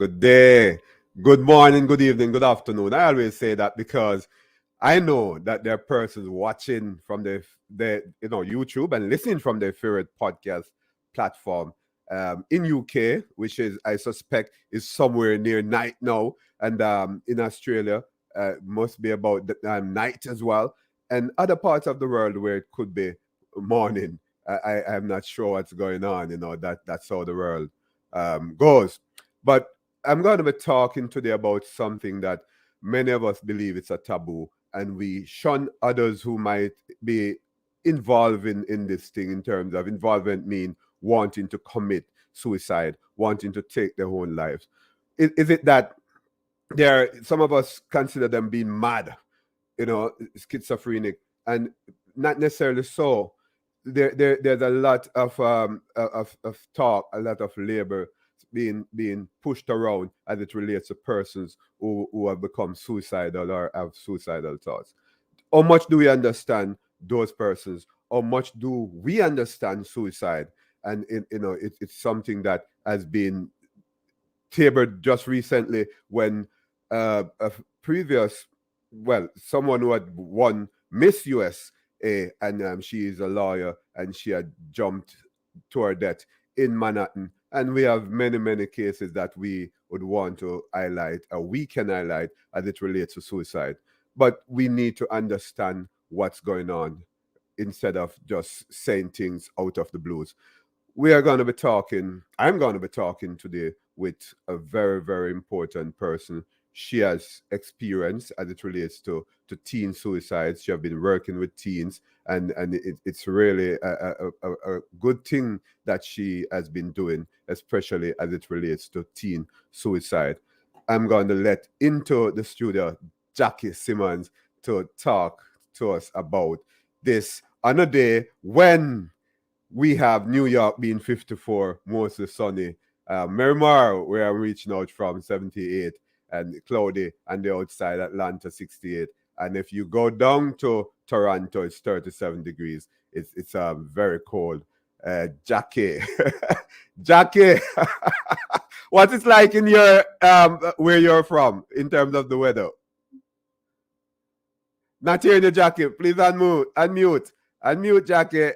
good day, good morning, good evening, good afternoon. I always say that because I know that there are persons watching from the YouTube and listening from their favorite podcast platform in UK, which is I suspect is somewhere near night now, and in Australia must be about night as well, and other parts of the world where it could be morning. I'm not sure what's going on. That's how the world goes. But I'm going to be talking today about something that many of us believe it's a taboo, and we shun others who might be involved in this thing. In terms of involvement, mean wanting to commit suicide, wanting to take their own lives. Is it that some of us consider them being mad, schizophrenic, and not necessarily so. There's a lot of talk, a lot of labor being pushed around as it relates to persons who have become suicidal or have suicidal thoughts. How much do we understand those persons? How much do we understand suicide? And it's something that has been tabled just recently when a previous, well, someone who had won Miss USA, and she is a lawyer, and she had jumped to her death in Manhattan. And we have many, many cases that we would want to highlight, or we can highlight as it relates to suicide. But we need to understand what's going on instead of just saying things out of the blues. I'm going to be talking today with a very, very important person. She has experience as it relates to teen suicides. She has been working with teens, and it's really a good thing that she has been doing, especially as it relates to teen suicide. I'm going to let into the studio Jackie Simmons to talk to us about this on a day when we have New York being 54, mostly sunny. Miramar, where I'm reaching out from, 78, and cloudy, and the outside Atlanta, 68. And if you go down to Toronto, it's 37 degrees. It's very cold. Jackie, Jackie, what is like in your where you're from in terms of the weather? Not hearing you, Jackie. Please unmute, Jackie.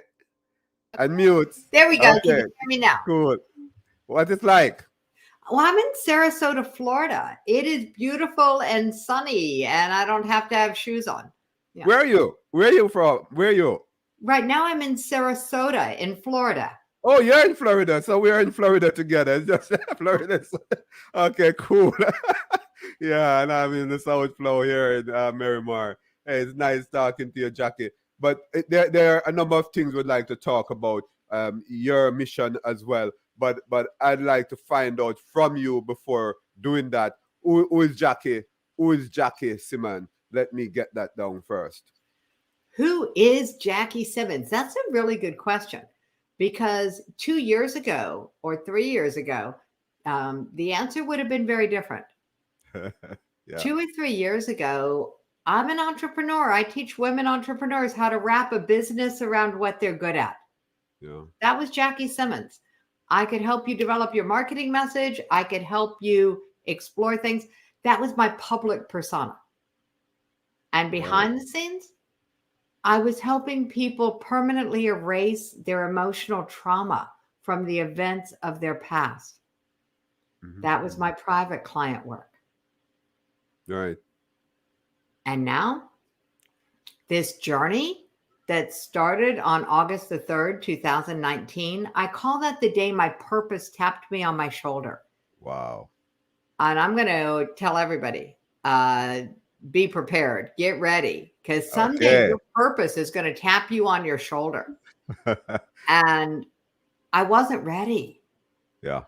Unmute. There we go. Okay. Can you hear me now? Cool. What it's like? Well, I'm in Sarasota, Florida. It is beautiful and sunny, and I don't have to have shoes on. Yeah. Where are you? Where are you from? Where are you? Right now, I'm in Sarasota, in Florida. Oh, you're in Florida. So we're in Florida together. It's just Florida. Okay, cool. Yeah, and I'm in the South Flow here in Miramar. Hey, it's nice talking to you, Jackie. But there are a number of things we'd like to talk about. Your mission as well. But I'd like to find out from you before doing that. Who is Jackie? Who is Jackie Simmons? Let me get that down first. Who is Jackie Simmons? That's a really good question, because 2 years ago or 3 years ago, the answer would have been very different. Yeah. 2 or 3 years ago, I'm an entrepreneur. I teach women entrepreneurs how to wrap a business around what they're good at. Yeah. That was Jackie Simmons. I could help you develop your marketing message. I could help you explore things. That was my public persona. And behind the scenes, I was helping people permanently erase their emotional trauma from the events of their past. Mm-hmm. That was my private client work. Right. And now, this journey that started on August the 3rd, 2019, I call that the day my purpose tapped me on my shoulder. Wow. And I'm going to tell everybody, be prepared, get ready, because someday your purpose is going to tap you on your shoulder. And I wasn't ready. Yeah.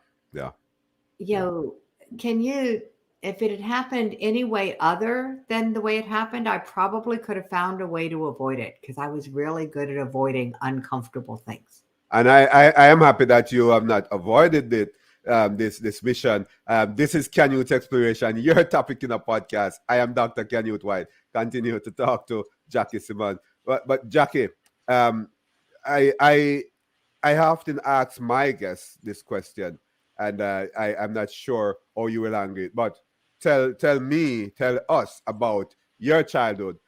If it had happened any way other than the way it happened, I probably could have found a way to avoid it, because I was really good at avoiding uncomfortable things. And I am happy that you have not avoided it. This mission. This is Canute Exploration, your topic in a podcast. I am Dr. Canute White. Continue to talk to Jackie Simmons. But Jackie, I often ask my guests this question. and I'm not sure how you will handle it. But tell us about your childhood.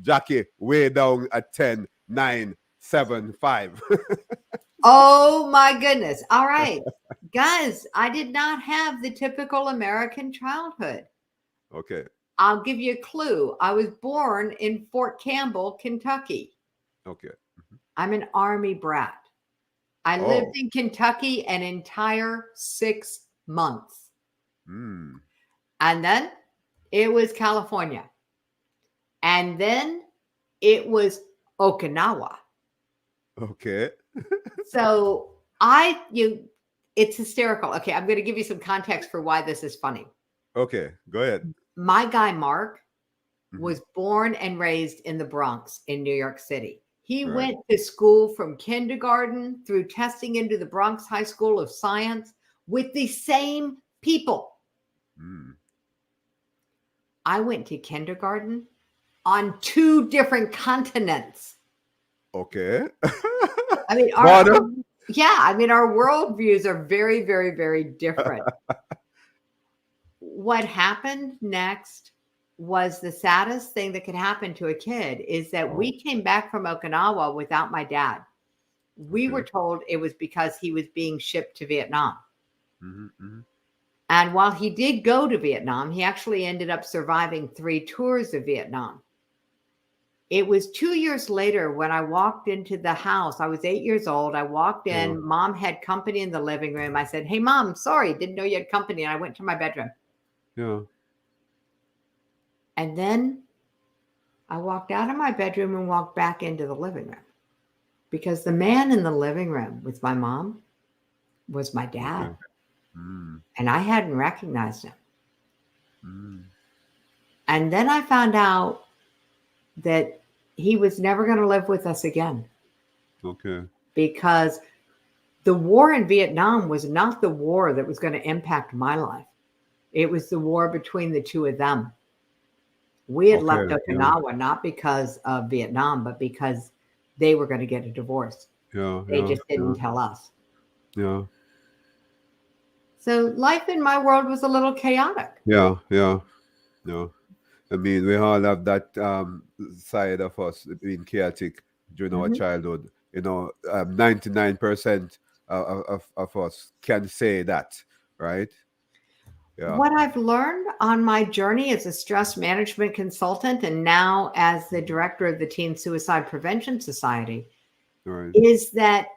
Jackie, way down at 10, 9, 7, 5. Oh my goodness. All right. Guys, I did not have the typical American childhood. Okay. I'll give you a clue. I was born in Fort Campbell, Kentucky. Okay. I'm an Army brat. I lived Oh. in Kentucky an entire 6 months. Mm. And then it was California. And then it was Okinawa. Okay. So it's hysterical. Okay, I'm going to give you some context for why this is funny. Okay. Go ahead. My guy, Mark, Mm-hmm. was born and raised in the Bronx in New York City. He Right. went to school from kindergarten through testing into the Bronx High School of Science with the same people. Mm. I went to kindergarten on 2 different continents. Okay. I mean, our worldviews are very, very, very different. What happened next was the saddest thing that could happen to a kid is that Oh. we came back from Okinawa without my dad. We were told it was because he was being shipped to Vietnam. Mm-hmm. Mm-hmm. And while he did go to Vietnam, he actually ended up surviving 3 tours of Vietnam. It was 2 years later when I walked into the house. I was 8 years old. I walked in. Yeah. Mom had company in the living room. I said, "Hey, Mom, sorry, didn't know you had company." And I went to my bedroom. Yeah. And then I walked out of my bedroom and walked back into the living room because the man in the living room with my mom was my dad. Okay. Mm. And I hadn't recognized him. Mm. And then I found out that he was never going to live with us again. Okay. Because the war in Vietnam was not the war that was going to impact my life. It was the war between the 2 of them. We had left Okinawa not because of Vietnam, but because they were going to get a divorce. Yeah. They just didn't tell us. Yeah. So life in my world was a little chaotic. Yeah. Yeah. No. I mean, we all have that side of us being chaotic during our childhood. 99% of us can say that, right? Yeah. What I've learned on my journey as a stress management consultant and now as the director of the Teen Suicide Prevention Society Right. is that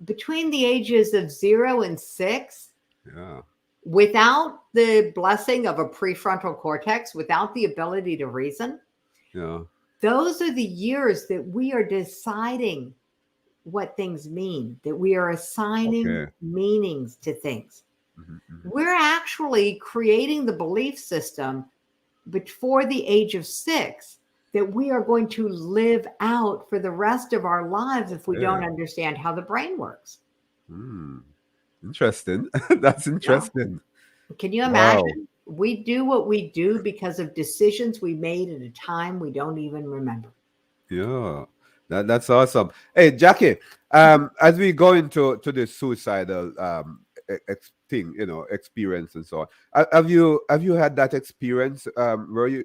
between the ages of 0 and 6, Yeah. without the blessing of a prefrontal cortex, without the ability to reason, Yeah. those are the years that we are deciding what things mean, that we are assigning meanings to things. Mm-hmm. Mm-hmm. We're actually creating the belief system before the age of 6 that we are going to live out for the rest of our lives if we don't understand how the brain works. Interesting. That's interesting. Can you imagine? We do what we do because of decisions we made at a time we don't even remember. Yeah. That's awesome. Hey, Jackie, as we go into the suicidal thing, experience and so on, have you had that experience? Where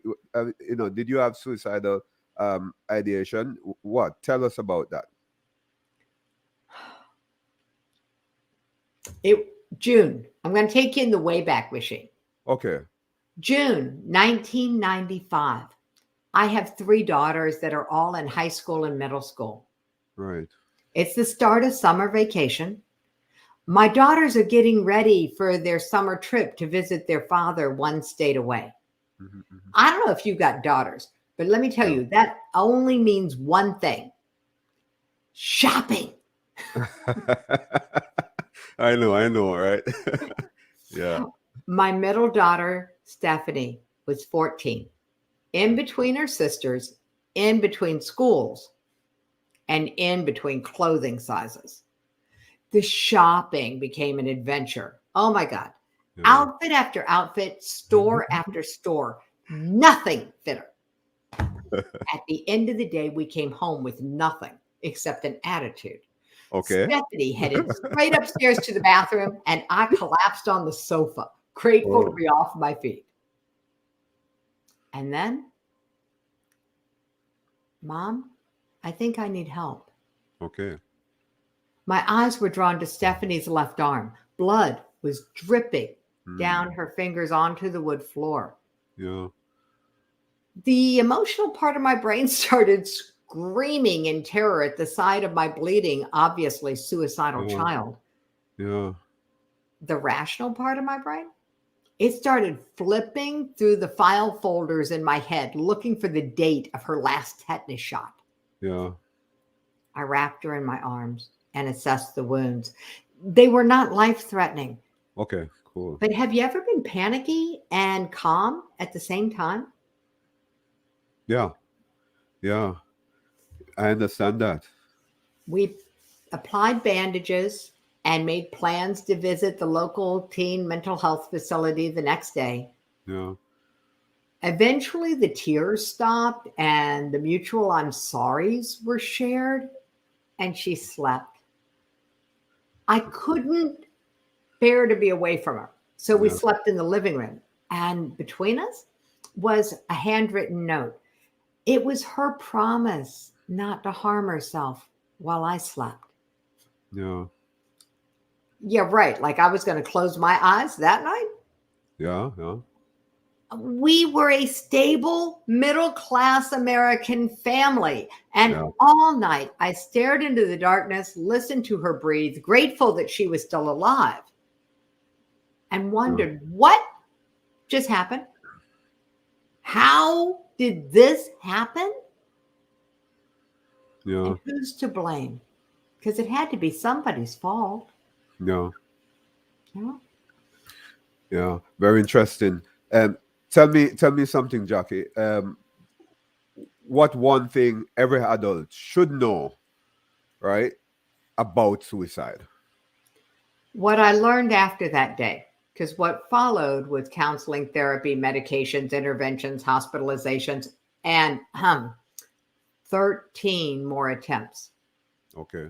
did you have suicidal ideation? What? Tell us about that. June. I'm going to take you in the Wayback Machine. Okay. June 1995. I have 3 daughters that are all in high school and middle school. Right. It's the start of summer vacation. My daughters are getting ready for their summer trip to visit their father 1 state away. Mm-hmm, mm-hmm. I don't know if you've got daughters, but let me tell you, that only means one thing: shopping. I know, right? Yeah. My middle daughter, Stephanie, was 14, in between her sisters, in between schools, and in between clothing sizes. The shopping became an adventure. Oh my God. Yeah. Outfit after outfit, store after store, nothing fit her. At the end of the day, we came home with nothing except an attitude. Okay. Stephanie headed straight upstairs to the bathroom, and I collapsed on the sofa, grateful to Oh, be off my feet. And then, Mom, I think I need help. okay. My eyes were drawn to Stephanie's left arm. Blood was dripping down Mm, her fingers onto the wood floor. yeah. The emotional part of my brain started screaming in terror at the sight of my bleeding, obviously suicidal Yeah. child. Yeah. The rational part of my brain, it started flipping through the file folders in my head, looking for the date of her last tetanus shot. Yeah. I wrapped her in my arms and assessed the wounds. They were not life-threatening. Okay. Cool. But have you ever been panicky and calm at the same time? Yeah. Yeah. I understand that. We applied bandages and made plans to visit the local teen mental health facility the next day. Yeah. Eventually, the tears stopped and the mutual I'm sorries were shared, and she slept. I couldn't bear to be away from her. So we Yeah. slept in the living room. And between us was a handwritten note. It was her promise not to harm herself while I slept. Yeah. Yeah, right. Like I was going to close my eyes that night. Yeah. Yeah. We were a stable middle class American family. And Yeah. all night I stared into the darkness, listened to her breathe, grateful that she was still alive, and Yeah. wondered what just happened? How did this happen? Yeah. And who's to blame? Because it had to be somebody's fault. Yeah. You know? Yeah. Very interesting. Tell me something, Jackie. What one thing every adult should know, right, about suicide? What I learned after that day, because what followed was counseling, therapy, medications, interventions, hospitalizations, and 13 more attempts. Okay.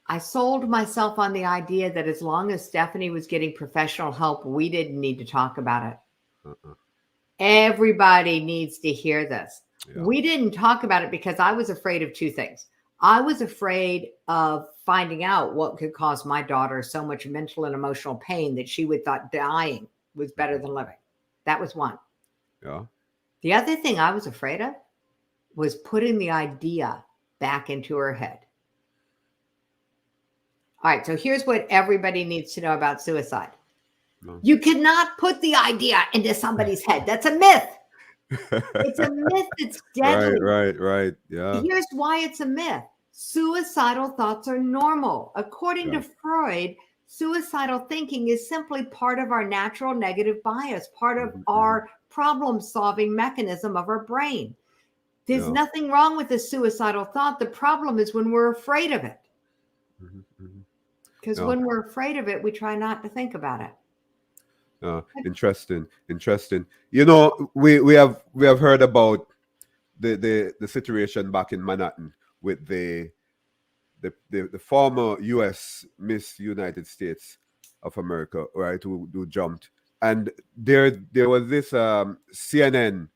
I sold myself on the idea that as long as Stephanie was getting professional help, we didn't need to talk about it. Uh-uh. Everybody needs to hear this. Yeah. We didn't talk about it because I was afraid of two things. I was afraid of finding out what could cause my daughter so much mental and emotional pain that she would thought dying was better than living. That was one. Yeah. The other thing I was afraid of was putting the idea back into her head. All right, so here's what everybody needs to know about suicide. No. You cannot put the idea into somebody's head. That's a myth. It's a myth that's deadly. Right. Yeah. Here's why it's a myth. Suicidal thoughts are normal. According Yeah. to Freud, suicidal thinking is simply part of our natural negative bias, part of our problem-solving mechanism of our brain. There's Yeah. nothing wrong with a suicidal thought. The problem is when we're afraid of it. Because Yeah. when we're afraid of it, we try not to think about it. Interesting. You know, we have heard about the situation back in Manhattan with the former U.S. Miss United States of America, right? Who jumped, and there was this CNN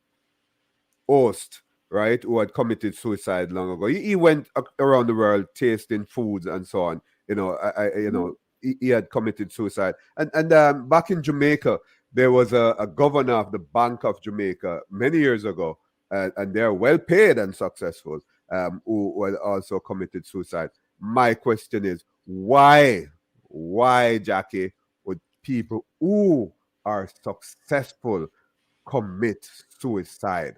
host, right, who had committed suicide long ago. He went around the world tasting foods and so on. You know, he had committed suicide. And back in Jamaica, there was a governor of the Bank of Jamaica many years ago, and they're well paid and successful, who had also committed suicide. My question is, why, Jackie, would people who are successful commit suicide?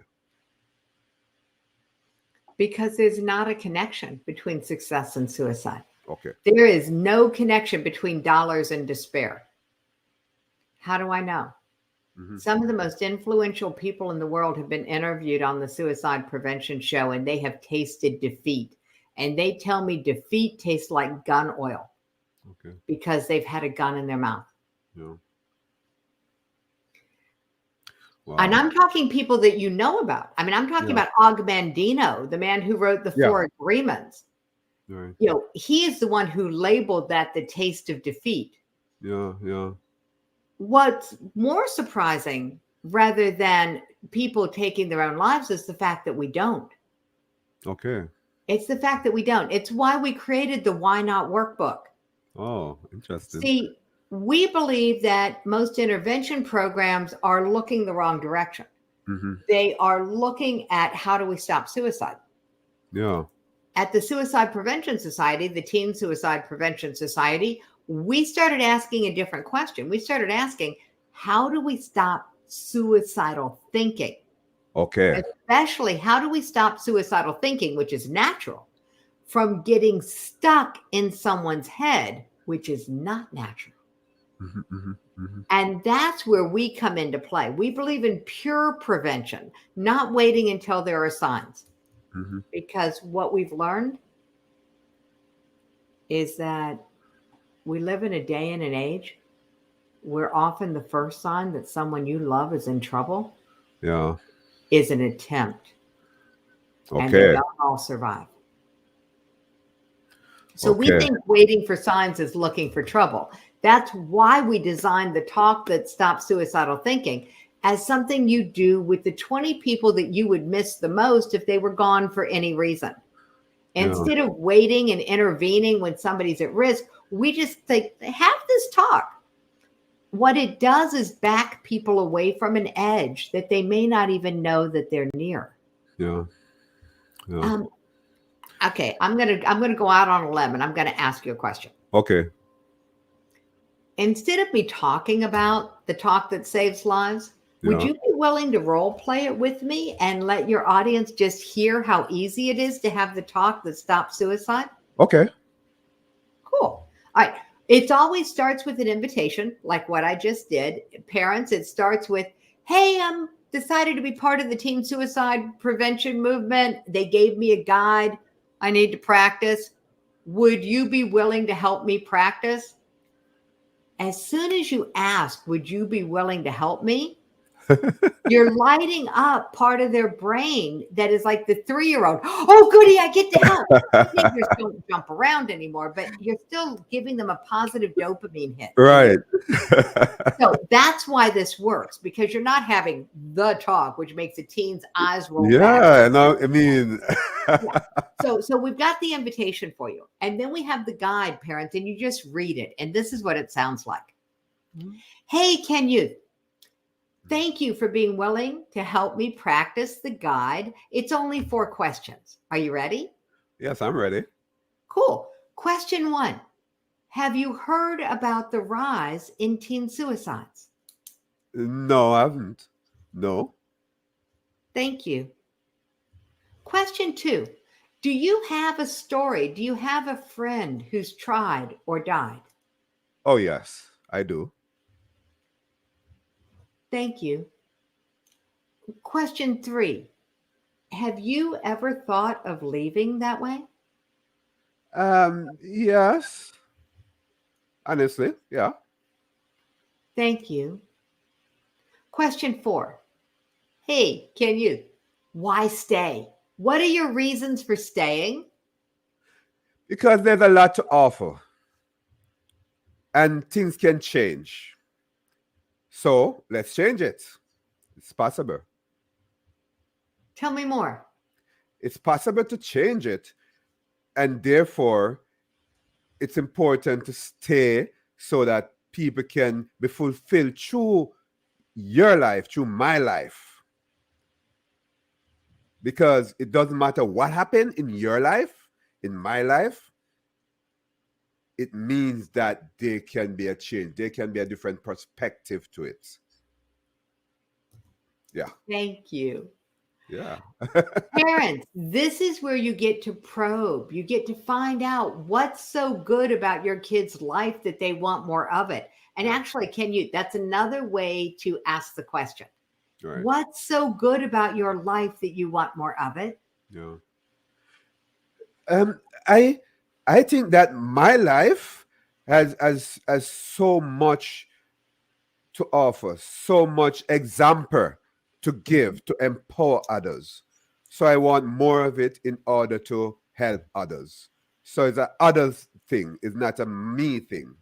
Because there's not a connection between success and suicide. Okay. There is no connection between dollars and despair. How do I know? Some of the most influential people in the world have been interviewed on the Suicide Prevention Show, and they have tasted defeat. And they tell me defeat tastes like gun oil. Okay. Because they've had a gun in their mouth. Yeah. Wow. And I'm talking people that you know about. I mean, I'm talking about Og Mandino, the man who wrote the Four Agreements. Right. He is the one who labeled that the taste of defeat. Yeah. Yeah. What's more surprising, rather than people taking their own lives, is the fact that we don't. Okay. It's the fact that we don't. It's why we created the Why Not workbook. Oh, interesting. See, we believe that most intervention programs are looking the wrong direction. Mm-hmm. They are looking at how do we stop suicide. Yeah. At the Suicide Prevention Society, the Teen Suicide Prevention Society, we started asking a different question. We started asking, how do we stop suicidal thinking? Okay. Especially, how do we stop suicidal thinking, which is natural, from getting stuck in someone's head, which is not natural? Mm-hmm. Mm-hmm. Mm-hmm. And that's where we come into play. We believe in pure prevention, not waiting until there are signs. Mm-hmm. Because what we've learned is that we live in a day and an age where often the first sign that someone you love is in trouble Yeah. is an attempt, and they Okay. don't all survive. So we Okay. think waiting for signs is looking for trouble. That's why we designed the talk that stops suicidal thinking as something you do with the 20 people that you would miss the most if they were gone for any reason. Yeah. Instead of waiting and intervening when somebody's at risk, we just think, have this talk. What it does is back people away from an edge that they may not even know that they're near. Yeah. Yeah. Okay, I'm gonna go out on a limb and I'm gonna ask you a question. Okay. Instead of me talking about the talk that saves lives, would Yeah. you be willing to role play it with me and let your audience just hear how easy it is to have the talk that stops suicide? Okay. Cool. All right. It always starts with an invitation, like what I just did. Parents, it starts with, hey, I'm decided to be part of the teen suicide prevention movement. They gave me a guide. I need to practice. Would you be willing to help me practice? As soon as you ask, would you be willing to help me? You're lighting up part of their brain that is like the 3-year-old. Oh, goody, I get to help. Teenagers don't jump around anymore, but you're still giving them a positive dopamine hit. Right. So that's why this works, because you're not having the talk, which makes a teen's eyes roll back. Yeah. No, I mean, Yeah. So we've got the invitation for you. And then we have the guide, parents, and you just read it. And this is what it sounds like. Hey, Canute, thank you for being willing to help me practice the guide. It's only 4 questions. Are you ready? yes, I'm ready. Cool. Question 1. Have you heard about the rise in teen suicides? No, I haven't. No. Thank you. Question 2. Do you have a story? Do you have a friend who's tried or died? Oh, yes, I do. Thank you. Question 3. Have you ever thought of leaving that way? Yes. Honestly, yeah. Thank you. Question 4. Hey, why stay? What are your reasons for staying? Because there's a lot to offer and things can change. So let's change it. It's possible. Tell me more. It's possible to change it. And therefore, it's important to stay so that people can be fulfilled through your life, through my life. Because it doesn't matter what happened in your life, in my life, it means that there can be a change. There can be a different perspective to it. Yeah. Thank you. Yeah. Parents, this is where you get to probe. You get to find out what's so good about your kid's life that they want more of it. And actually, that's another way to ask the question. Right. What's so good about your life that you want more of it? Yeah. I think that my life has so much to offer, so much example to give, to empower others. So I want more of it in order to help others. So it's a others thing. It's not a me thing.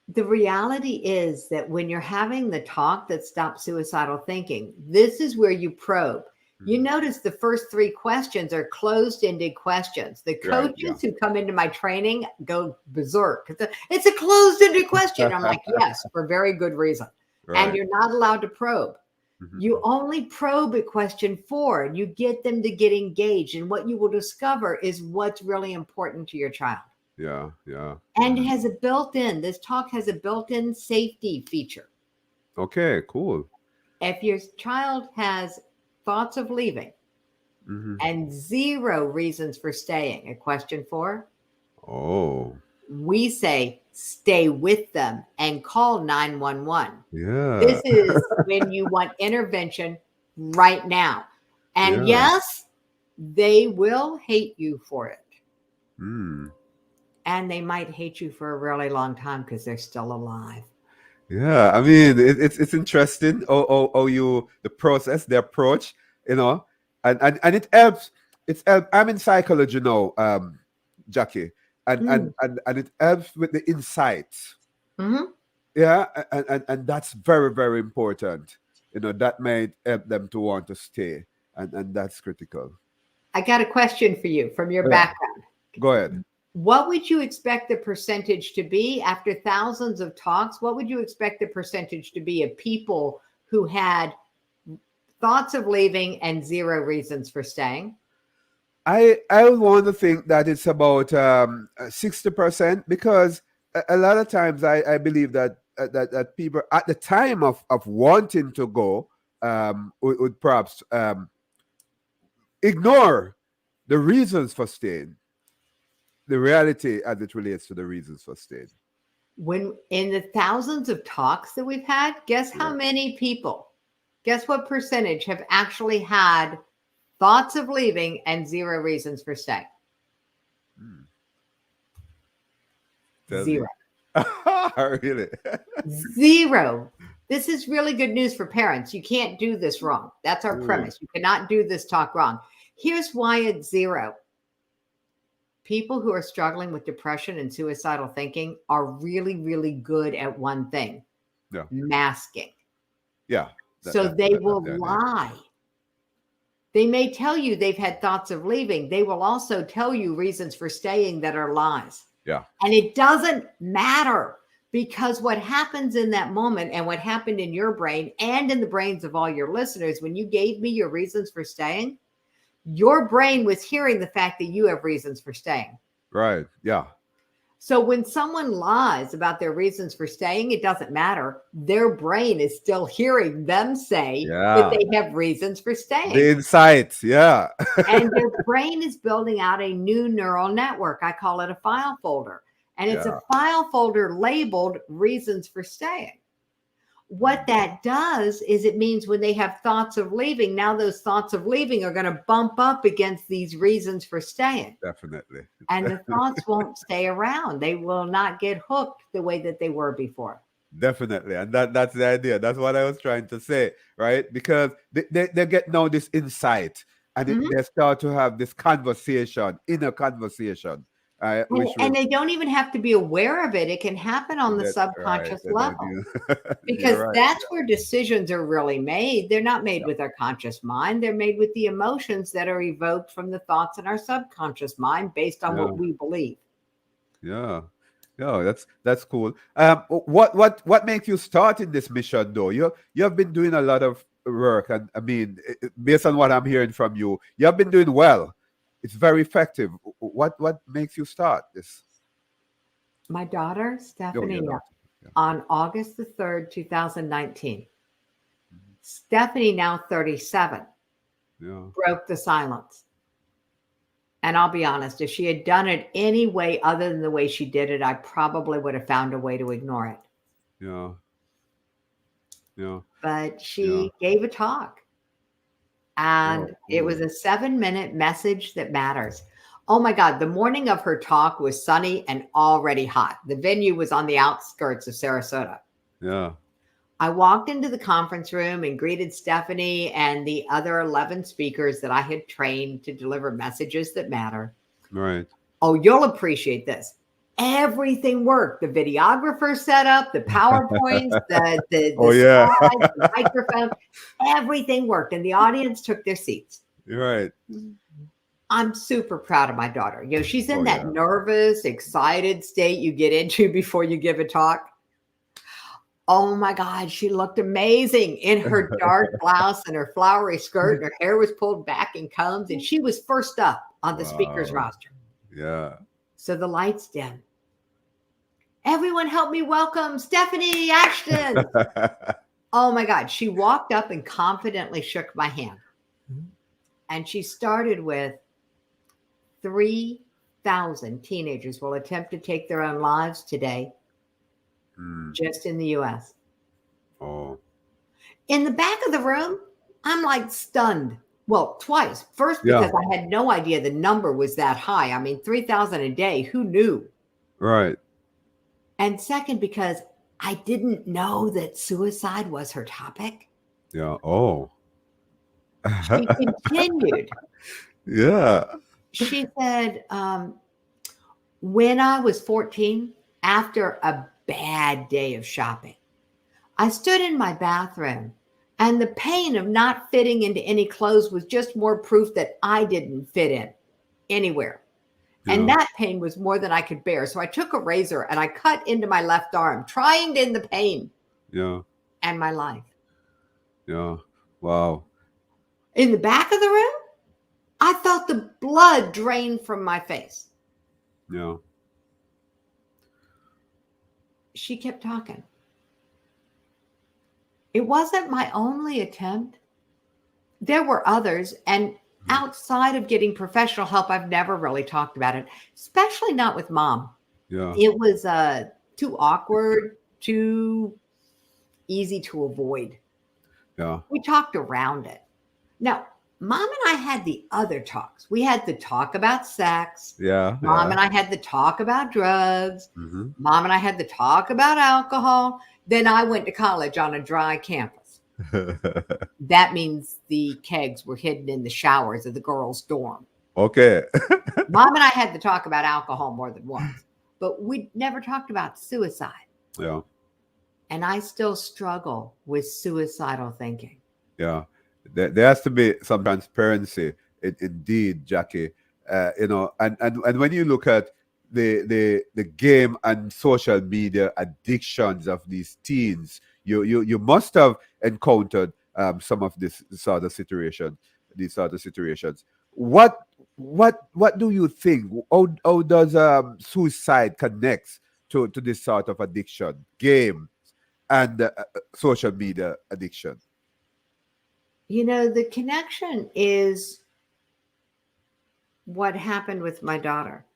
The reality is that when you're having the talk that stops suicidal thinking, this is where you probe. You Mhm. notice the first three questions are closed-ended questions. The Right. Yeah. coaches who come into my training go berserk. It's a closed-ended question. I'm like, yes, for very good reason. And Right. you're not allowed to probe. You Mhm. only probe at question 4 and you get them to get engaged. And what you will discover is what's really important to your child. Yeah. Yeah. And it has a this talk has a built-in safety feature. Okay. Cool. If your child has thoughts of leaving Hmm. and 0 reasons for staying at question 4, Oh. we say stay with them and call 911. Yeah. This is when you want intervention right now. And Yeah. yes, they will hate you for it. Mm. And they might hate you for a really long time because they're still alive. Yeah. I mean, it's interesting. Oh, you the process, the approach. You know, and it helps. It's help. I'm in psychology now, Jackie, Mm. and it helps with the insights. Mhm. Yeah, and that's very, very important. You know, that might help them to want to stay, and that's critical. I got a question for you from your Yeah, background. go ahead. What would you expect the percentage to be after thousands of talks? What would you expect the percentage to be of people who had thoughts of leaving and 0 reasons for staying? I would want to think that it's about 60%, because a lot of times I believe that that people at the time of wanting to go would perhaps ignore the reasons for staying, the reality as it relates to the reasons for staying. When in the thousands of talks that we've had, guess how Yeah. many people, guess what percentage have actually had thoughts of leaving and 0 reasons for staying? Hmm. Tell me. 0. Really? 0. This is really good news for parents. You can't do this wrong. That's our Hmm. premise. You cannot do this talk wrong. Here's why it's 0. People who are struggling with depression and suicidal thinking are really, really good at one thing: Yeah. masking. Yeah. So they That's will their nature. lie. They may tell you they've had thoughts of leaving. They will also tell you reasons for staying that are lies. Yeah. And it doesn't matter, because what happens in that moment and what happened in your brain and in the brains of all your listeners when you gave me your reasons for staying, your brain was hearing the fact that you have reasons for staying. Right. Yeah. So when someone lies about their reasons for staying, it doesn't matter. Their brain is still hearing them say that Yeah. they have reasons for The staying. insight. Yeah. And their brain is building out a new neural network. I call it a file folder. And it's Yeah. a file folder labeled reasons for staying. What that does is it means when they have thoughts of leaving, now those thoughts of leaving are going to bump up against these reasons for staying. Definitely. And the thoughts won't stay around. They will not get hooked the way that they were before. Definitely. And that's the idea. That's what I was trying to say, right? Because they get now this insight, and Mhm. they start to have this conversation, inner conversation, which And will they don't even have to be aware of it. It can happen on the that right. subconscious That level, idea. because You're right. that's where decisions are really made. They're not made Yeah. with our conscious mind. They're made with the emotions that are evoked from the thoughts in our subconscious mind based on Yeah. what we believe. Yeah. Yeah, that's cool. What makes you start in this mission though? You have been doing a lot of work, and I mean, based on what I'm hearing from you, you have been doing well. It's very effective. What makes you start this? My daughter, Oh, your Stephanie, daughter. Yeah. on August the 3rd, 2019, Mhm. Stephanie, now 37, Yeah. broke the silence. And I'll be honest, if she had done it any way other than the way she did it, I probably would have found a way to ignore it. Yeah. Yeah. But Yeah. she gave a talk, Oh, and it cool. was a 7-minute message that matters. Oh my God, the morning of her talk was sunny and already hot. The venue was on the outskirts of Sarasota. Yeah. I walked into the conference room and greeted Stephanie and the other 11 speakers that I had trained to deliver messages that matter. Right. Oh, you'll appreciate this. Everything worked. The videographer set up, the PowerPoints, Oh the yeah. slides, the microphone, everything worked. And the audience took their seats. Right. I'm super proud of my daughter. You know, she's in Oh that yeah. nervous, excited state you get into before you give a talk. Oh my God, she looked amazing in her dark blouse and her flowery skirt, and her hair was pulled back in combs, and she was first up on the speaker's Wow. roster. Yeah. So the lights dim. Everyone help me welcome Stephanie Ashton. Oh my God. She walked up and confidently shook my hand. And she started with 3,000 teenagers will attempt to take their own lives today, just in the US. Oh. In the back of the room, I'm like stunned. Well, twice. First, because Yeah. I had no idea the number was that high. I mean, 3,000 a day. Who knew? Right. And second, because I didn't know that suicide was her topic. Yeah. Oh. She continued. Yeah. She said, when I was 14, after a bad day of shopping, I stood in my bathroom, and the pain of not fitting into any clothes was just more proof that I didn't fit in anywhere. And Yeah. that pain was more than I could bear. So I took a razor and I cut into my left arm, trying to end the pain Yeah. and my life. Yeah. Wow. In the back of the room, I felt the blood drain from my face. Yeah. She kept talking. It wasn't my only attempt. There were others. And outside of getting professional help, I've never really talked about it, especially not with mom. Yeah. It was too awkward, too easy to avoid. Yeah. We talked around it. Now, mom and I had the other talks. We had the talk about sex. Yeah. Mom and I had the talk about drugs. Mm-hmm. Mom and I had the talk about alcohol. Then I went to college on a dry campus. That means the kegs were hidden in the showers of the girls' dorm. Okay. Mom and I had to talk about alcohol more than once, but we never talked about suicide. Yeah. And I still struggle with suicidal thinking. Yeah. There has to be some transparency, indeed, Jackie. And when you look at the game and social media addictions of these teens, you must have encountered some of these sort of situations. What do you think? How does suicide connects to this sort of addiction, game, and social media addiction? You know, the connection is what happened with my daughter.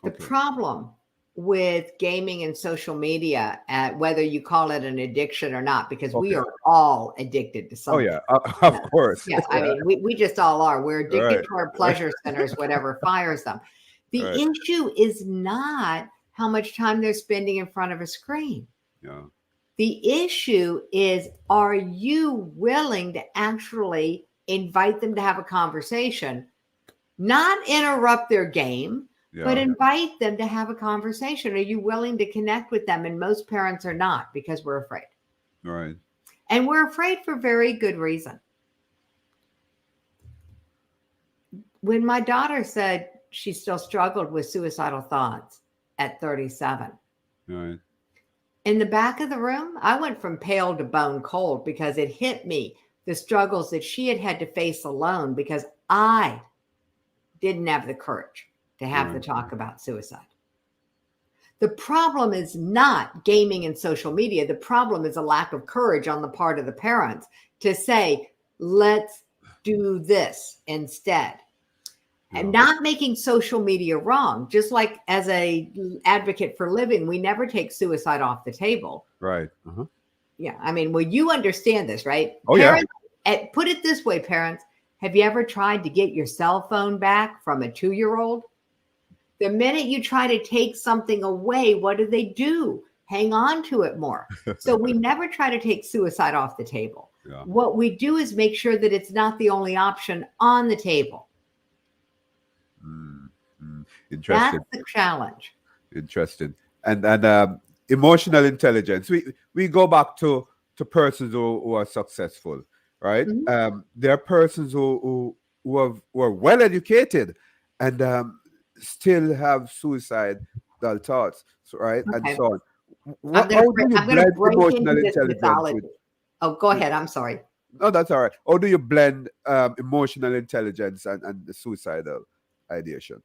The Okay. problem with gaming and social media, whether you call it an addiction or not, because we Okay. are all addicted to Oh something. yeah, of course. Yeah, I mean, we just all are. We're addicted Right. to our pleasure centers, whatever fires them. The Right. issue is not how much time they're spending in front of a screen. Yeah. The issue is, are you willing to actually invite them to have a conversation, not interrupt their game, but Yeah. invite them to have a conversation? Are you willing to connect with them? And most parents are not, because we're afraid. Right. And we're afraid for very good reason. When my daughter said she still struggled with suicidal thoughts at 37, Right. in the back of the room, I went from pale to bone cold, because it hit me the struggles that she had to face alone, because I didn't have the courage to have the Right. talk about suicide. The problem is not gaming and social media. The problem is a lack of courage on the part of the parents to say, let's do this instead. And Yeah. not making social media wrong. Just like as a advocate for living, we never take suicide off the table. Right. Uh-huh. Yeah. I mean, well, you understand this, right? Oh yeah. Parents, put it this way, parents. Have you ever tried to get your cell phone back from a 2-year-old? The minute you try to take something away, what do? Hang on to it more. So we never try to take suicide off the table. Yeah. What we do is make sure that it's not the only option on the table. Mm. Interesting. That's the challenge. Interesting. And emotional intelligence. We go back to persons who are successful, right? Mhm. There are persons who are well educated and still have suicidal thoughts, so, right, and Okay. so on. How do you I'm gonna blend break into emotional this intelligence mythology. Oh, go with ahead. I'm sorry. no, that's all right. How do you blend emotional intelligence and the suicidal ideation?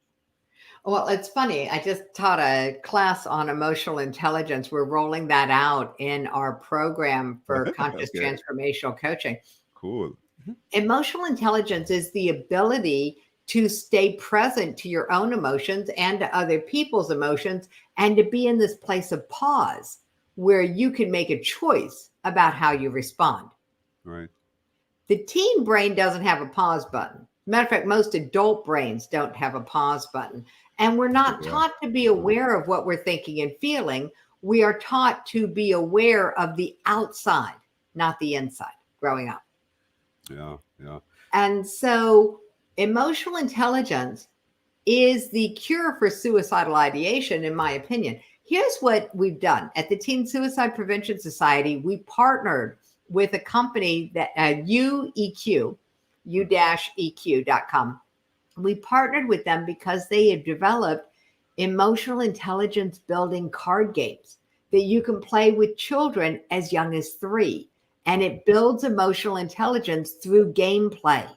Well, it's funny. I just taught a class on emotional intelligence. We're rolling that out in our program for conscious Okay, transformational coaching. cool. Emotional intelligence is the ability to stay present to your own emotions and to other people's emotions and to be in this place of pause where you can make a choice about how you respond. Right. The teen brain doesn't have a pause button. Matter of fact, most adult brains don't have a pause button. And we're not Yeah. taught to be aware of what we're thinking and feeling. We are taught to be aware of the outside, not the inside, growing up. Yeah. Yeah. And so emotional intelligence is the cure for suicidal ideation, in my opinion. Here's what we've done at the Teen Suicide Prevention Society. We partnered with a company that UEQ, u-eq.com. We partnered with them because they have developed emotional intelligence building card games that you can play with children as young as 3. And it builds emotional intelligence through gameplay.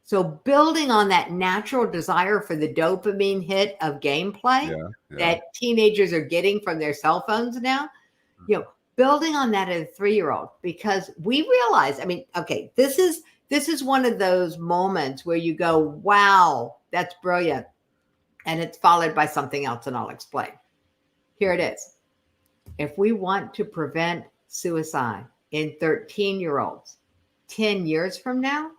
So building on that natural desire for the dopamine hit of gameplay Yeah. Yeah. that teenagers are getting from their cell phones now, building on that at a 3-year-old, because we realize, I mean, okay, this is one of those moments where you go, wow, that's brilliant. And it's followed by something else, and I'll explain. Here it is. If we want to prevent suicide in 13-year-olds 10 years from now,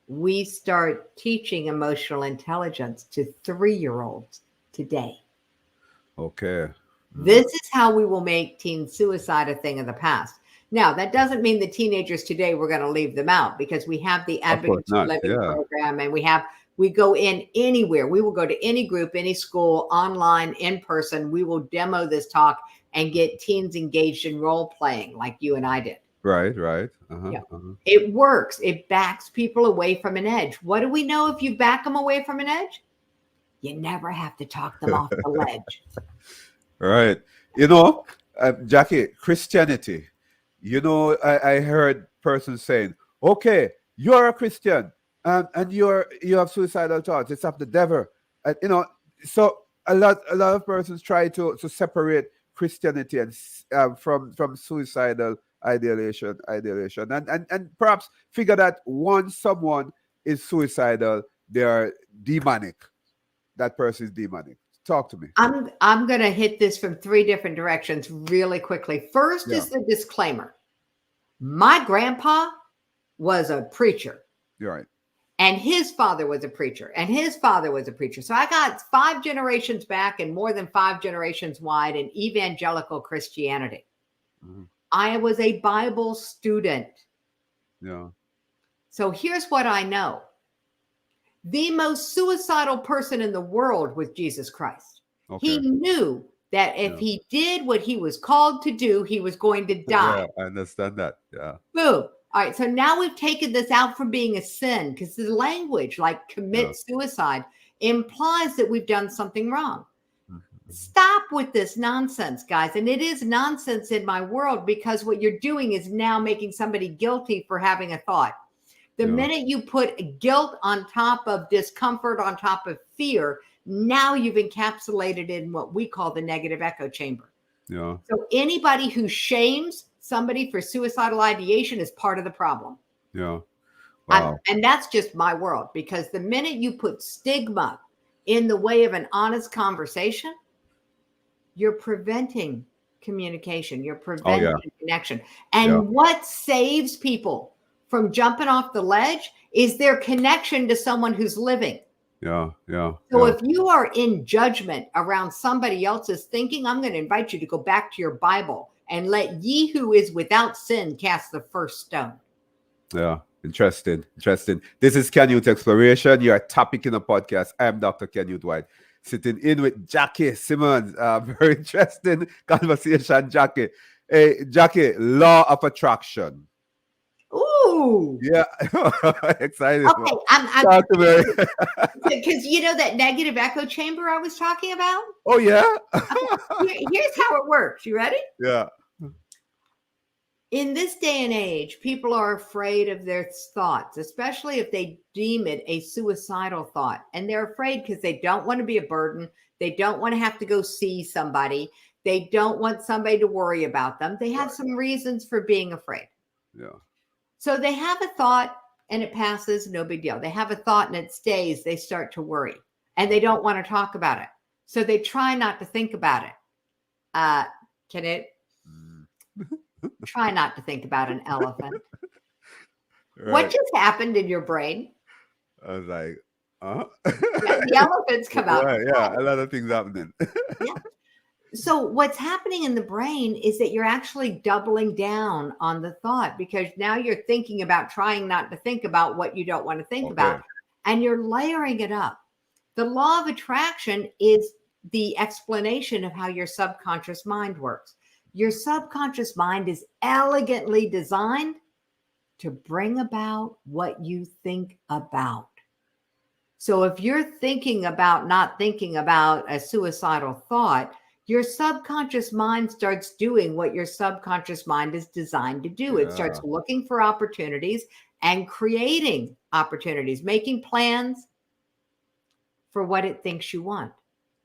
we start teaching emotional intelligence to 3-year-olds today. Okay. This is how we will make teen suicide a thing of the past. Now, that doesn't mean the teenagers today, we're going to leave them out, because we have the Of course Advocates for not. Living Yeah. program, and we go in anywhere. We will go to any group, any school, online, in person. We will demo this talk and get teens engaged in role playing like you and I did. Right. Right. Yeah. It works. It backs people away from an edge. What do we know if you back them away from an edge? You never have to talk them off the ledge. Right. Jackie, Christianity. I heard persons saying, "Okay, you're a Christian, and you have suicidal thoughts. It's of the devil." So a lot of persons try to separate Christianity and from suicidal ideation, and perhaps figure that once someone is suicidal, they are demonic. That person is demonic. Talk to me. I'm going to hit this from 3 different directions really quickly. First Yeah, is the disclaimer. My grandpa was a preacher, you're right. and his father was a preacher, and his father was a preacher. So I got 5 generations back and more than 5 generations wide in evangelical Christianity. Mhm. I was a Bible student. Yeah. So here's what I know. The most suicidal person in the world was Jesus Christ. He Okay. knew that if Yeah. he did what he was called to do, he was going to die. Yeah, I understand that. Yeah. Boom. All right. So now we've taken this out from being a sin, because the language like Yeah. commit suicide implies that we've done something wrong. Mhm. Stop with this nonsense, guys. And it is nonsense in my world, because what you're doing is now making somebody guilty for having a thought. The Yeah. minute you put guilt on top of discomfort, on top of fear, now you've encapsulated it in what we call the negative echo chamber. Yeah. So anybody who shames somebody for suicidal ideation is part of the problem. Yeah. Wow. And that's just my world, because the minute you put stigma in the way of an honest conversation, you're preventing communication, you're Oh preventing yeah. connection. Yeah. And what saves people from jumping off the ledge is their connection to someone who's living. Yeah. Yeah. So Yeah. if you are in judgment around somebody else's thinking, I'm going to invite you to go back to your Bible and let ye who is without sin cast the first stone. Yeah. Interesting. Interesting. This is Canute Exploration, your topic in the podcast. I'm Dr. Canute White, sitting in with Jackie Simmons. Very interesting conversation, Jackie. Hey, Jackie, law of attraction. Ooh. Yeah. Excited. Okay, I'm Talk to me. because you know that negative echo chamber I was talking about? Oh, yeah? Here's how it works. You ready? Yeah. In this day and age, people are afraid of their thoughts, especially if they deem it a suicidal thought. And they're afraid because they don't want to be a burden. They don't want to have to go see somebody. They don't want somebody to worry about them. They have some reasons for being afraid. Yeah. So they have a thought and it passes, no big deal. They have a thought and it stays, they start to worry and they don't want to talk about it. So they try not to think about it. Can it? Try not to think about an elephant. Right. What just happened in your brain? I was like, The elephants come out. Right, yeah, a lot of things happening. Yeah. So what's happening in the brain is that you're actually doubling down on the thought because now you're thinking about trying not to think about what you don't want to think about, and you're layering it up. The law of attraction is the explanation of how your subconscious mind works. Your subconscious mind is elegantly designed to bring about what you think about. So if you're thinking about not thinking about a suicidal thought, your subconscious mind starts doing what your subconscious mind is designed to do. It starts looking for opportunities and creating opportunities, making plans for what it thinks you want.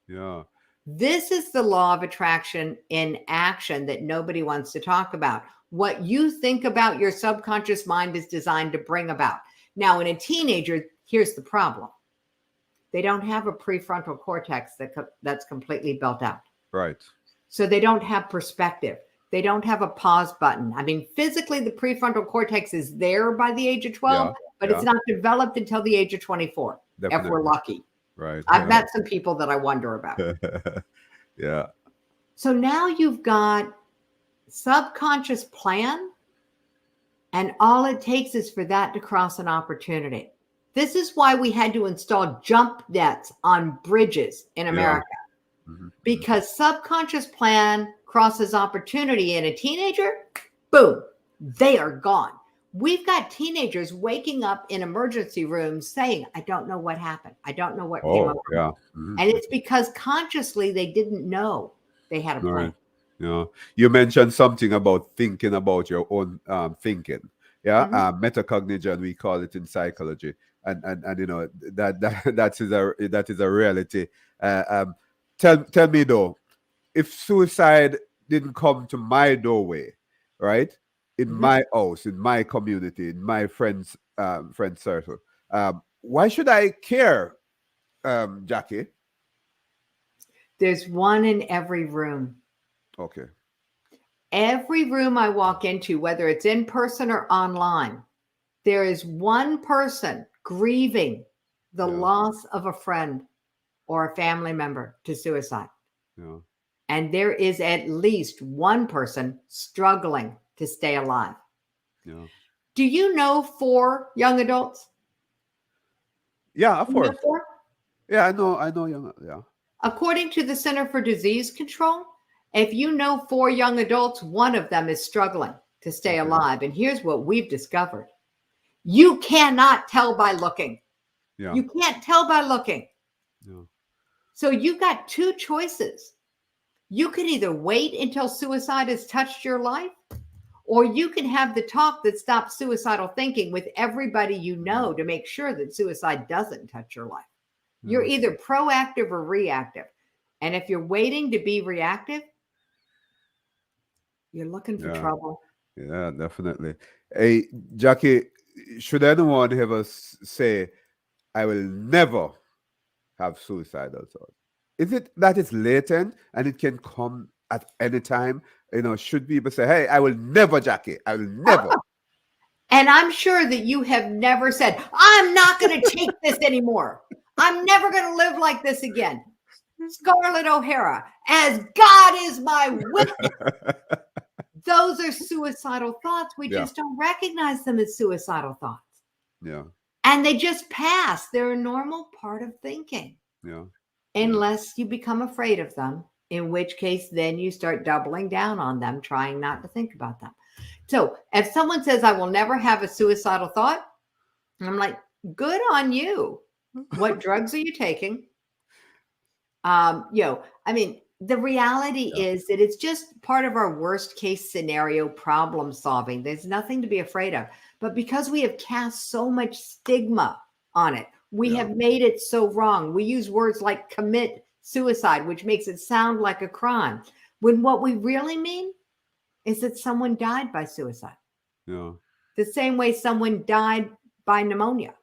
Yeah. This is the law of attraction in action that nobody wants to talk about. What you think about, your subconscious mind is designed to bring about. Now, in a teenager, here's the problem. They don't have a prefrontal cortex that's completely built out. Right. So they don't have perspective. They don't have a pause button. I mean, physically, the prefrontal cortex is there by the age of 12, but it's not developed until the age of 24, if we're lucky. Right. I've met some people that I wonder about. Yeah. So now you've got subconscious plan, and all it takes is for that to cross an opportunity. This is why we had to install jump nets on bridges in America, because subconscious plan crosses opportunity in a teenager, boom, they are gone. We've got teenagers waking up in emergency rooms saying, I don't know what happened. I don't know what came up. Yeah. And it's because consciously they didn't know they had a plan. Right. Yeah. You mentioned something about thinking about your own thinking. Yeah. Metacognition, we call it in psychology. And you know, that is a reality. Tell me though, if suicide didn't come to my doorway, right? In my house, in my community, in my friends circle, why should I care, Jackie? There's one in every room. Okay. Every room I walk into, whether it's in person or online, there is one person grieving the loss of a friend or a family member to suicide. Yeah. And there is at least one person struggling to stay alive. Yeah. Do you know 4 young adults? Yeah, of course. You know 4? Yeah, I know young. Yeah. According to the Center for Disease Control, if you know 4 young adults, one of them is struggling to stay alive. And here's what we've discovered. You cannot tell by looking. Yeah. You can't tell by looking. Yeah. So you've got 2 choices. You can either wait until suicide has touched your life, or you can have the talk that stops suicidal thinking with everybody you know to make sure that suicide doesn't touch your life. You're either proactive or reactive. And if you're waiting to be reactive, you're looking for trouble. Yeah, definitely. Hey, Jackie, should anyone ever say, I will never have suicidal thoughts? Is it that it's latent and it can come at any time? You know, should people say, hey, I will never, Jackie, I will never. And I'm sure that you have never said, I'm not going to take this anymore. I'm never going to live like this again. Scarlett O'Hara, as God is my witness. Those are suicidal thoughts. We just don't recognize them as suicidal thoughts. Yeah. And they just pass. They're a normal part of thinking. Yeah. Unless you become afraid of them, in which case then you start doubling down on them, trying not to think about them. So if someone says, I will never have a suicidal thought, I'm like, good on you. What drugs are you taking? I mean, the reality Yeah. is that it's just part of our worst case scenario problem solving. There's nothing to be afraid of. But because we have cast so much stigma on it, we Yeah. have made it so wrong. We use words like commit suicide, which makes it sound like a crime, when what we really mean is that someone died by suicide. Yeah. The same way someone died by pneumonia.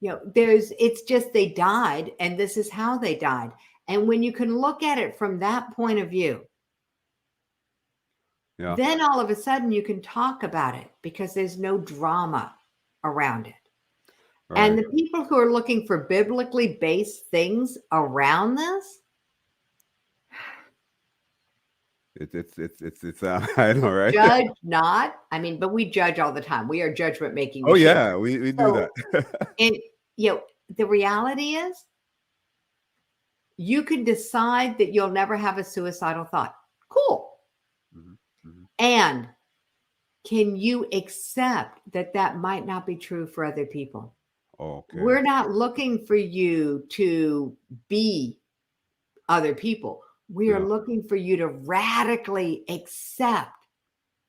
It's just they died, and this is how they died. And when you can look at it from that point of view, Yeah. then all of a sudden you can talk about it because there's no drama around it. And Right. the people who are looking for biblically based things around this, It's I know, right? judge not. I mean, but we judge all the time. We are judgment making Oh machines. yeah, we do So, that. and the reality is you can decide that you'll never have a suicidal thought. Cool. Mhm, mhm. And can you accept that that might not be true for other people? Okay. We're not looking for you to be other people. We are Yeah. looking for you to radically accept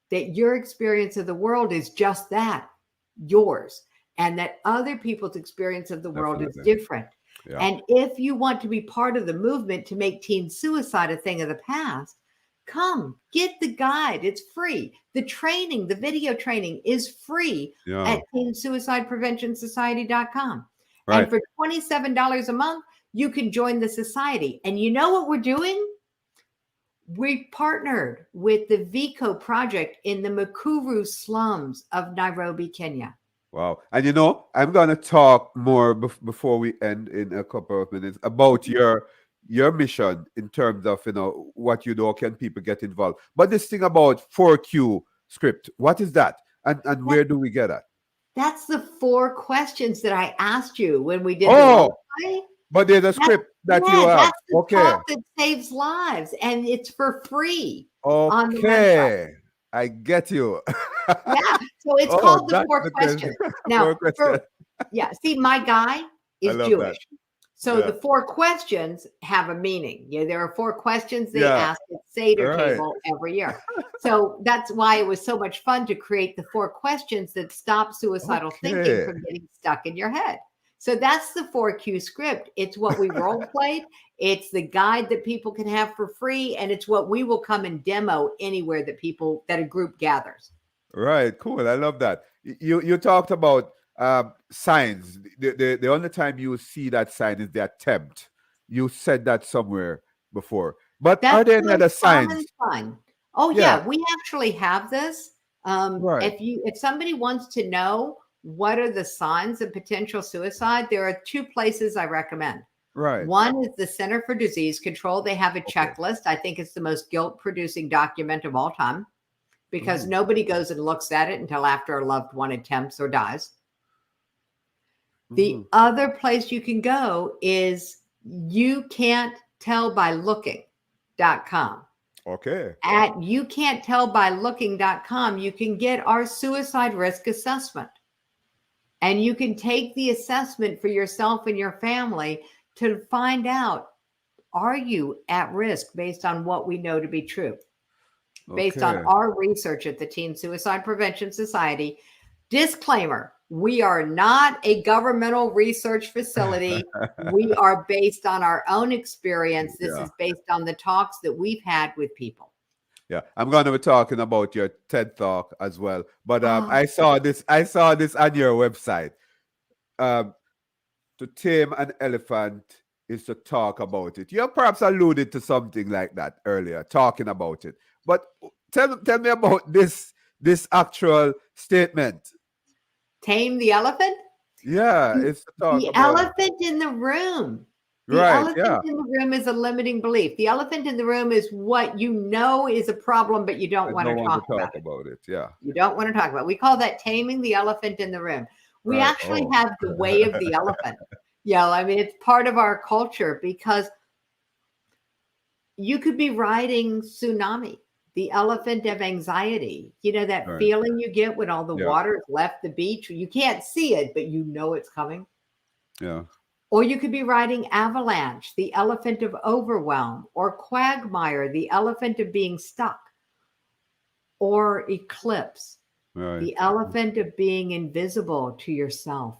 that your experience of the world is just that, yours, and that other people's experience of the world is Definitely. different. Yeah. And if you want to be part of the movement to make teen suicide a thing of the past, come get the guide. It's free. The training, the video training is free Yeah. at teensuicidepreventionsociety.com. And Right. for $27 a month, you can join the society. And you know what we're doing? We partnered with the Vico project in the Mukuru slums of Nairobi, Kenya. Wow. And I'm gonna talk more before we end in a couple of minutes about your mission in terms of what you do. How can people get involved? But this thing about 4Q script, what is that? And That, where do we get that? that's the 4 questions that I asked you when we did the Oh, role play. but there's a That's, script that you have. that's the Okay. talk that saves lives, and it's for free on the website. Okay. I get you. Yeah. So it's Oh, called the that's 4 the questions. question. Now, Four question. see, my guy I is love that. Jewish. So Yeah. the 4 questions have a meaning. There are 4 questions they Yeah. ask at Seder All right. table every year. So that's why it was so much fun to create the 4 questions that stop suicidal thinking Okay. from getting stuck in your head. So that's the 4Q script. It's what we role played. It's the guide that people can have for free, and it's what we will come and demo anywhere that a group gathers. Right. Cool. I love that. You talked about signs. The only time you see that sign is the attempt. You said that somewhere before. But are That's there the any most other common signs? one. Oh Yeah. yeah, we actually have this. Right. If somebody wants to know what are the signs of potential suicide, there are 2 places I recommend. Right. One is the Center for Disease Control. They have a Okay. checklist. I think it's the most guilt-producing document of all time because Mhm. nobody goes and looks at it until after a loved one attempts or dies. The Mhm. other place you can go is youcan'ttellbylooking.com. Okay. At youcan'ttellbylooking.com, you can get our suicide risk assessment. And you can take the assessment for yourself and your family to find out, are you at risk based on what we know to be true? Based on Okay. our research at the Teen Suicide Prevention Society. Disclaimer, we are not a governmental research facility. We are based on our own experience. This Yeah. is based on the talks that we've had with people. Yeah. I'm gonna be talking about your TED Talk as well. But Oh, I saw this on your website. Um, to tame an elephant is to talk about it. You perhaps alluded to something like that earlier, talking about it. But tell me about this actual statement. tame the elephant? Yeah, it's to talk The about it. elephant in the room. The Right. elephant Yeah. in the room is a limiting belief. The elephant in the room is what you know is a problem, but you I don't want don't to want to talk about talk it. about it. Yeah. You don't want to talk about it. We call that taming the elephant in the room. We Right. actually Oh. have the way of the elephant. I mean, it's part of our culture because you could be riding tsunami, the elephant of anxiety. That Right. feeling you get when all the Yeah. water has left the beach. You can't see it, but you know it's coming. Yeah. Or you could be riding avalanche, the elephant of overwhelm, or quagmire, the elephant of being stuck, or eclipse, Right. the elephant of being invisible to yourself,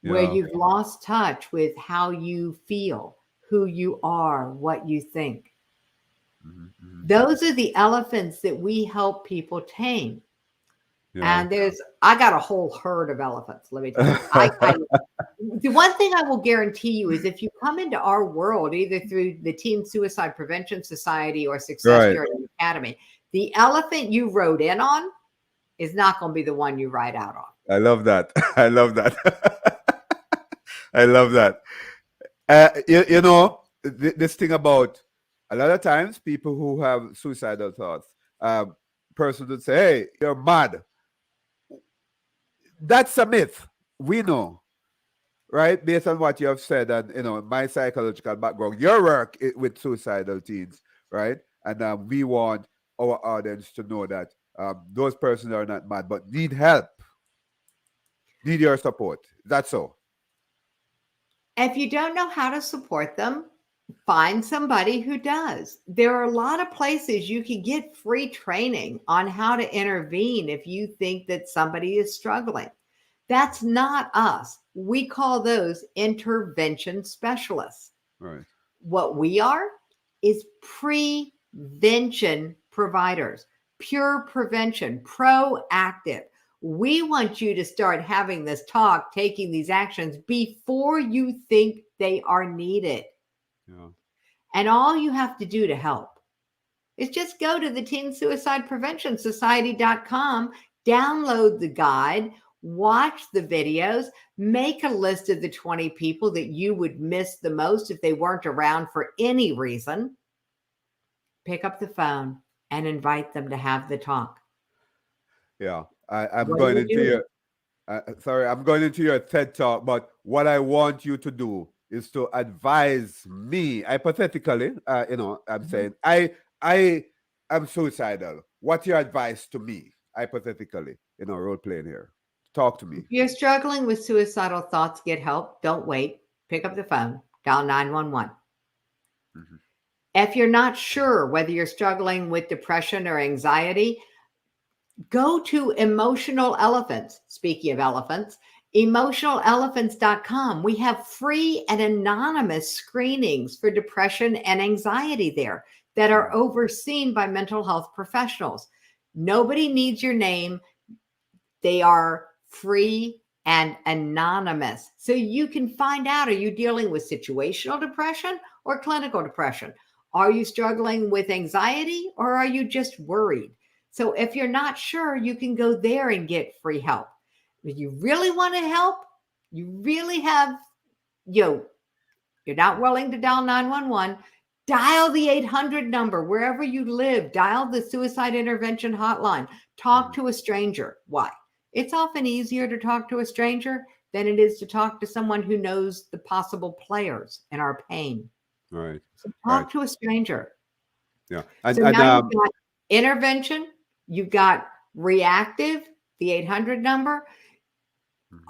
where Yeah. you've lost touch with how you feel, who you are, what you think. Mm-hmm. Those are the elephants that we help people tame. Yeah. And I got a whole herd of elephants, let me tell you. The one thing I will guarantee you is if you come into our world, either through the Teen Suicide Prevention Society or Success Right. Journey Academy, the elephant you rode in on is not going to be the one you ride out on. I love that. I love that. I love that. This thing about a lot of times people who have suicidal thoughts, person would say, "Hey, you're mad." That's a myth. We know, right? Based on what you have said, and my psychological background, your work with suicidal teens, right? And we want our audience to know that those persons are not mad, but need help, need your support. That's all. If you don't know how to support them, find somebody who does. There are a lot of places you can get free training on how to intervene if you think that somebody is struggling. That's not us. We call those intervention specialists. Right. What we are is prevention providers, pure prevention, proactive. We want you to start having this talk, taking these actions before you think they are needed. Yeah. And all you have to do to help is just go to the Teen Suicide Prevention Society.com, download the guide, watch the videos, make a list of the 20 people that you would miss the most if they weren't around for any reason. Pick up the phone and invite them to have the talk. Yeah. I'm What are going you into doing? your I'm going into your TED talk, but what I want you to do is to advise me, hypothetically, I'm saying I am suicidal. What's your advice to me, hypothetically, role playing here? Talk to If me. you're struggling with suicidal thoughts, get help. Don't wait. Pick up the phone, dial 911. Mm-hmm. If you're not sure whether you're struggling with depression or anxiety, go to Emotional Elephants. Speaking of elephants, emotionalelephants.com. We have free and anonymous screenings for depression and anxiety there that are overseen by mental health professionals. Nobody needs your name. They are free and anonymous. So you can find out, are you dealing with situational depression or clinical depression? Are you struggling with anxiety or are you just worried? So if you're not sure, you can go there and get free help. If you really want to help, you really have, you're not willing to dial 911, dial the 800 number wherever you live, dial the suicide intervention hotline, talk to a stranger. Why? It's often easier to talk to a stranger than it is to talk to someone who knows the possible players in our pain. Right. So Right. talk to a stranger. Yeah. So now you've got intervention, you've got reactive, the 800 number.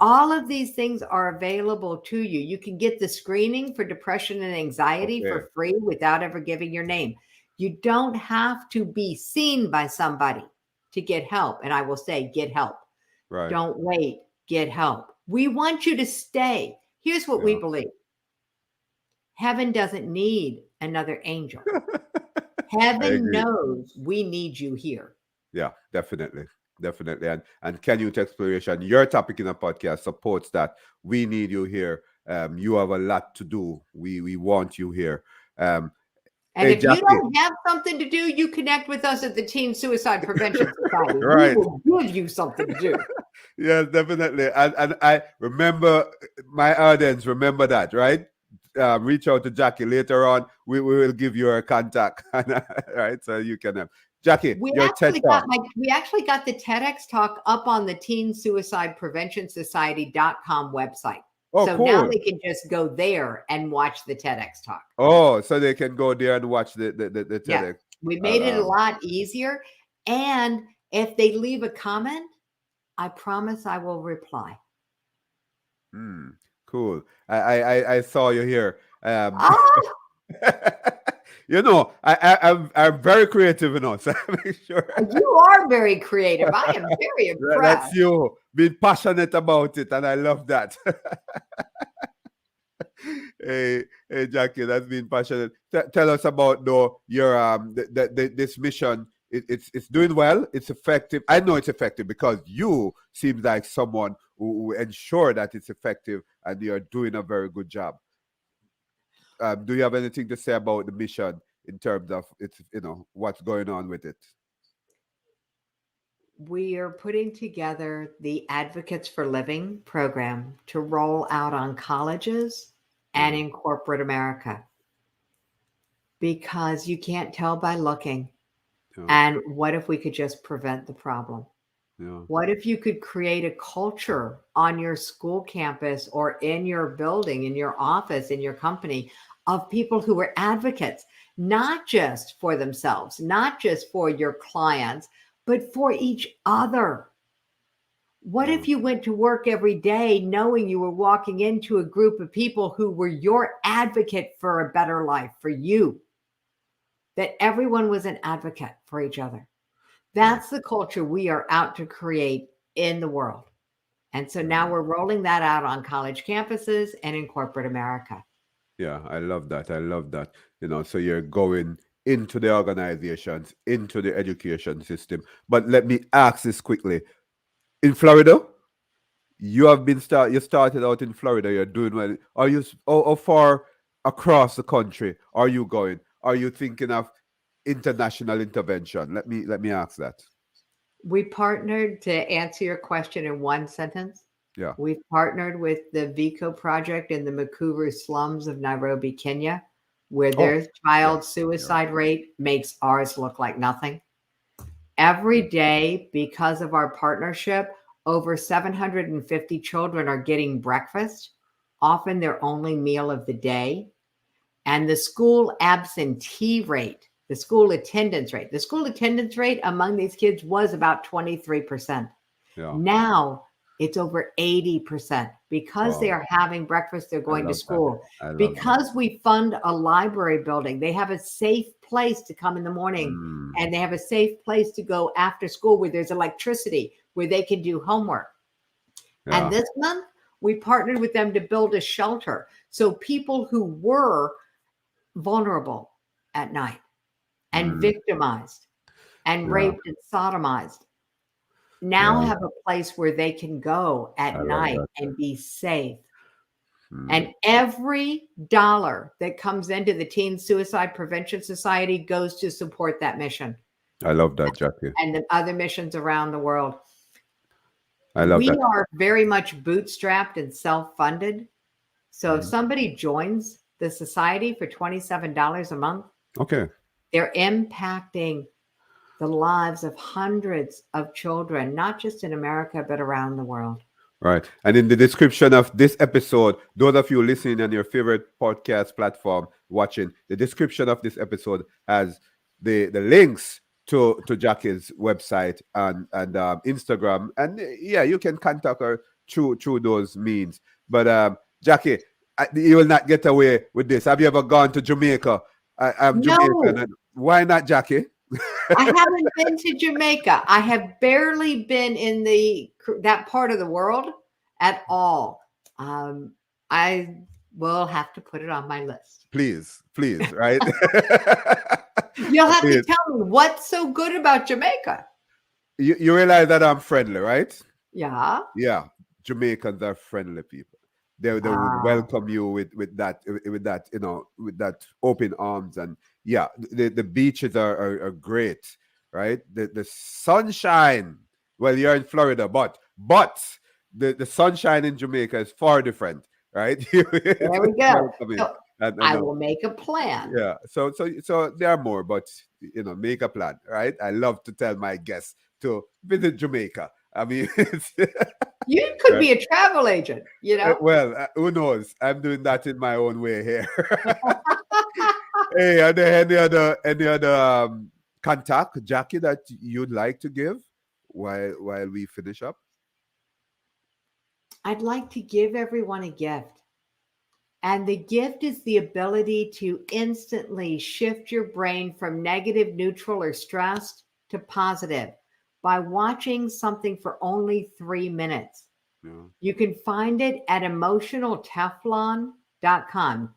All of these things are available to you. You can get the screening for depression and anxiety for free without ever giving your name. You don't have to be seen by somebody to get help. And I will say, get help. Right. Don't wait, get help. We want you to stay. Here's what we believe. Heaven doesn't need another angel. Heaven knows we need you here. Yeah, definitely. Definitely. And Canute Exploration, your topic in a podcast supports that. We need you here. You have a lot to do. We want you here. And hey, if Jackie. you don't have something to do, you connect with us at the Teen Suicide Prevention Society. Right. We will give you something to do. Yes, definitely. And I remember, my audience, remember that, right? Reach out to Jackie later on. We will give you her contact, right? So you can Jackie, your TED Talk. We actually got the TEDx talk up on the Teen Suicide Prevention Society.com website. Oh, so cool. now they can just go there and watch the TEDx talk. Oh, so they can go there and watch the TEDx. Yeah, we made it a lot easier. And if they leave a comment, I promise I will reply. Cool. I saw you here. Oh, You know, I'm very creative, you know, so make sure. you are very creative. I am very impressed. That's you being passionate about it, and I love that. Hey, Jackie, that's being passionate. Tell us about though your this mission. It's doing well. It's effective. I know it's effective because you seem like someone who ensure that it's effective, and you're doing a very good job. Do you have anything to say about the mission in terms of it's what's going on with it? We are putting together the Advocates for Living program to roll out on colleges and in corporate America, because you can't tell by looking. And what if we could just prevent the problem? What if you could create a culture on your school campus or in your building, in your office, in your company, of people who are advocates, not just for themselves, not just for your clients, but for each other? What if you went to work every day knowing you were walking into a group of people who were your advocate for a better life for you? That everyone was an advocate for each other. That's the culture we are out to create in the world. And so now we're rolling that out on college campuses and in corporate America. Yeah, I love that. I love that. So you're going into the organizations, into the education system. But let me ask this quickly. In Florida, you started out in Florida, you're doing well. Are you how far across the country are you going? Are you thinking of international intervention? Let me ask that. We partnered, to answer your question in one sentence. Yeah. We've partnered with the Vico Project in the Makuru slums of Nairobi, Kenya, where their child suicide rate makes ours look like nothing. Every day, because of our partnership, over 750 children are getting breakfast, often their only meal of the day. And the school absentee rate, the school attendance rate among these kids was about 23%. Yeah. Now it's over 80%. Because they are having breakfast, they're going to school. Because we fund a library building, they have a safe place to come in the morning, and they have a safe place to go after school where there's electricity, where they can do homework. Yeah. And this month, we partnered with them to build a shelter. So people who were vulnerable at night and victimized and raped and sodomized now have a place where they can go at night and be safe. And every dollar that comes into the Teen Suicide Prevention Society goes to support that mission. I love that, Jackie. And the other missions around the world. I love that. We are very much bootstrapped and self-funded. So if somebody joins the society for $27 a month, they're impacting the lives of hundreds of children, not just in America, but around the world. Right. And in the description of this episode, those of you listening on your favorite podcast platform, watching, the description of this episode has the links to Jackie's website and Instagram. And yeah, you can contact her through those means. But Jackie, you will not get away with this. Have you ever gone to Jamaica? I'm Jamaican. Why not, Jackie? I haven't been to Jamaica. I have barely been in that part of the world at all. I will have to put it on my list. Please, right? You'll have to tell me what's so good about Jamaica. You realize that I'm friendly, right? Yeah. Yeah. Jamaicans are friendly people. They would welcome you with that open arms. And yeah, the beaches are great, right? The sunshine. Well, you're in Florida, but the sunshine in Jamaica is far different, right? There we go. and I will make a plan. yeah. So there are more, but make a plan, right? I love to tell my guests to visit Jamaica. I mean, it's, You could be a travel agent, you know? well, who knows? I'm doing that in my own way here. Hey, are there any other contact, Jackie, that you'd like to give while we finish up? I'd like to give everyone a gift. And the gift is the ability to instantly shift your brain from negative, neutral, or stressed to positive by watching something for only 3 minutes. Yeah. You can find it at emotionalteflon.com. Teflon.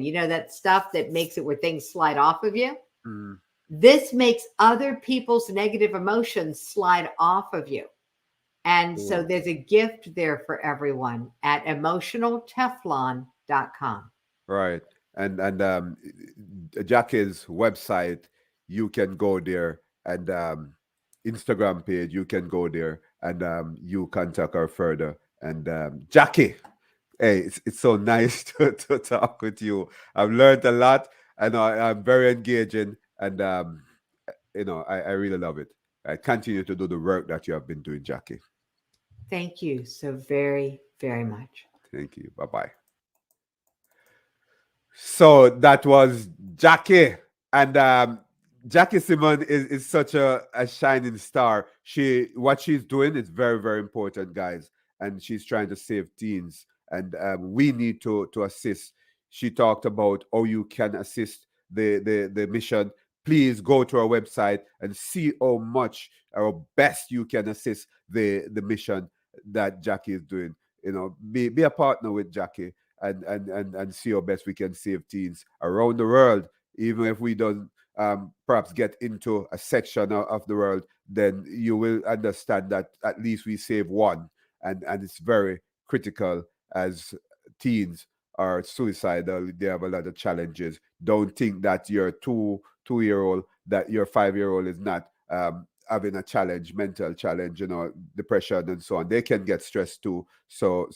You know, that stuff that makes it where things slide off of you? Mm, This makes other people's negative emotions slide off of you. And so cool. there's a gift there for everyone at emotionalteflon.com. Right. And Jackie's website, you can go there, and Instagram page, you can go there, and you contact her further. And Jackie, hey, it's so nice to talk with you. I've learned a lot, and I'm very engaging, and I really love it. I continue to do the work that you have been doing, Jackie. Thank you so very, very much. Thank you. Bye bye. So that was Jackie. And Jackie Simmons is such a shining star. What she's doing is very, very important, guys. And she's trying to save teens. And we need to assist. She talked about how you can assist the mission. Please go to our website and see how much or best you can assist the mission that Jackie is doing. Be a partner with Jackie, and see how best we can save teens around the world. Even if we don't perhaps get into a section of the world, then you will understand that at least we save one, and it's very critical as teens are suicidal. They have a lot of challenges. Don't think that your two-year old, that your 5-year old is not having a challenge, mental challenge, depression and so on. They can get stressed too. So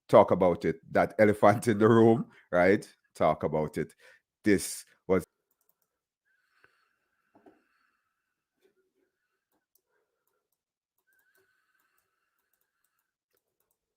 talk about it. That elephant in the room, right? Talk about it. This